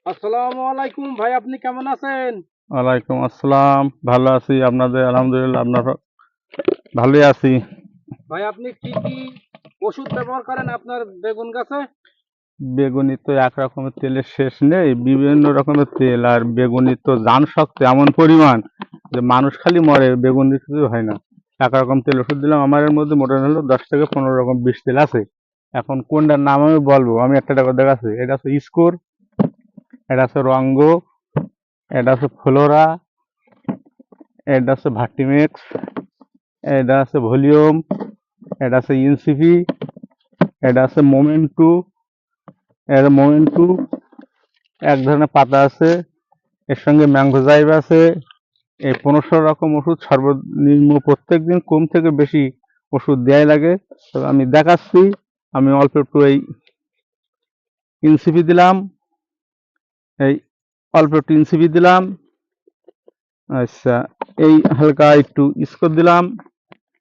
আসসালামু আলাইকুম ভাই, আপনি কেমন আছেন? ওয়ালাইকুম আসসালাম। ভালো আছি, আপনাদের আলহামদুলিল্লাহ আপনারা? ভালোই আছি। ভাই, আপনি কি কি ওষুধ ব্যবহার করেন আপনার বেগুন গাছে? বেগুনি তো এক রকমের তেলের শেষ নেই, বিভিন্ন রকমের তেল। আর বেগুনি তো জান শক্ত এমন পরিমাণ যে মানুষ খালি মরে, বেগুনির কিছু হয় না। একরকম তেল ওষুধ দিলাম, আমার এর মধ্যে মোটামুটি হলো 10 থেকে 15 রকম বিষ তেল আছে। এখন কোনটার নাম আমি বলবো? আমি একটা কথা দেখাচ্ছি, এটা হচ্ছে স্কোর, এটা হচ্ছে রঙ্গ, এটা হচ্ছে ফ্লোরা, এটা হচ্ছে ভার্টিমেক্স, এটা আছে ভলিউম, এটা আছে ইনসিপি, এটা আছে মোমেন্টু। এর মোমেন্টু এক ধরনের পাতা আছে, এর সঙ্গে ম্যাঙ্গোজাইব আছে। এই 1500 রকম ওষুধ সর্বনিম্ন প্রত্যেক দিন কম থেকে বেশি ওষুধ দেয়াই লাগে। তো আমি দেখাচ্ছি। আমি অল্প একটু এই ইনসিপি দিলাম, এই অল্প একটু ইনসিপি দিলাম। আচ্ছা, এই হালকা একটু স্কোর দিলাম।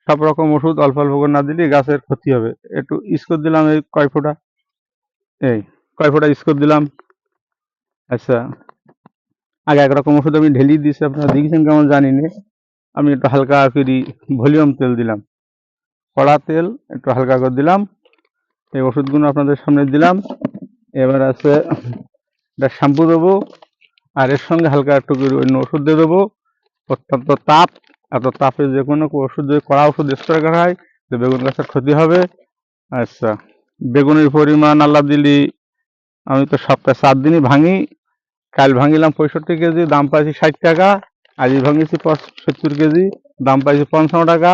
সব রকম ওষুধ অল্প অল্প করে না দিলে গাছের ক্ষতি হবে। একটু স্কোর দিলাম, এই কয় ফোঁটা, এই কয় ফোঁটা স্কোর দিলাম। আচ্ছা, আগে একরকম ওষুধ আমি ঢেলি দিয়েছি, আপনারা দেখেছেন কেমন জানি না। আমি একটু হালকা করে ভলিউম তেল দিলাম, কড়া তেল একটু হালকা করে দিলাম। এই ওষুধগুলো আপনাদের সামনে দিলাম। এবার আছে একটা শ্যাম্পু দেবো, আর এর সঙ্গে হালকা একটু করে অন্য ওষুধ দিয়ে দেবো। অত্যন্ত তাপ, এত তাপে যে কোনো ওষুধ যদি কড়া ওষুধ স্প্রে করা হয় তো বেগুন গাছের ক্ষতি হবে। আচ্ছা, বেগুনের পরিমাণ আল্লাহ দিলি, আমি তো সপ্তাহে 4 দিনই ভাঙি। কাল ভাঙিলাম 65 কেজি, দাম পাইছি 60 টাকা। আজই ভাঙিছি 70 কেজি, দাম পাইছি 55 টাকা।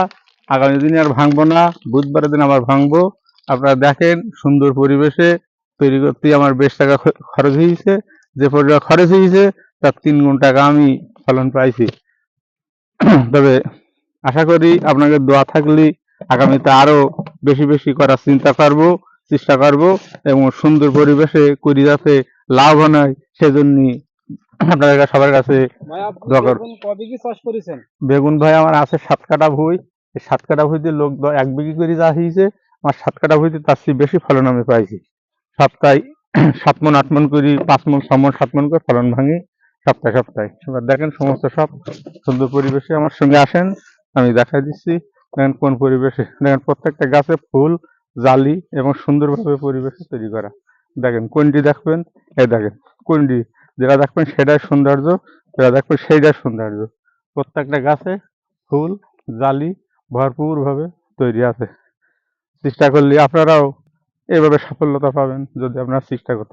আগামী দিনে আর ভাঙবো না, বুধবারের দিন আবার ভাঙবো। আপনারা দেখেন, সুন্দর পরিবেশে তৈরি করতে আমার বেশ টাকা খরচ হয়েছে। যে পরিমাণ খরচ হয়েছে তার 3 গুণ টাকা আমি ফলন পাইছি। তবে আশা করি আপনাদের দোয়া থাকলে আগামীতে আরো বেশি বেশি করার চেষ্টা করব, এবং সুন্দর পরিবেশে করি যাতে লাভবান হয় সেজন্য আপনাদের সবার কাছে ভাই, আপনি দোয়া কর। বেগুন কবিঘি চাষ করেছেন? বেগুন ভাই আমার আছে 7 কাঠা ভুঁই। এই 7 কাঠা ভুঁইতে লোক 1 বিঘি করে যা হয়েছে, আমার 7 কাঠা ভুঁইতে তার চেয়ে বেশি ফলন আমি পাইছি। সপ্তাহে 7 মণ 8 মণ করে, 5 মণ 6 মণ 7 মণ করে ফলন ভাঙি সপ্তাহে সপ্তাহে। এবার দেখেন, সমস্ত সব সুন্দর পরিবেশে আমার সঙ্গে আসেন, আমি দেখাই দিচ্ছি। দেখেন কোন পরিবেশে, দেখেন প্রত্যেকটা গাছে ফুল, জালি এবং সুন্দরভাবে পরিবেশে তৈরি করা। দেখেন কোনটি দেখবেন, এই দেখেন কোনটি, যেটা দেখবেন সেটাই সৌন্দর্য, যেটা দেখবেন সেইটাই সৌন্দর্য। প্রত্যেকটা গাছে ফুল, জালি ভরপুর ভাবে তৈরি আছে। চেষ্টা করলে আপনারাও এভাবে সাফল্যতা পাবেন, যদি আপনারা চেষ্টা করতে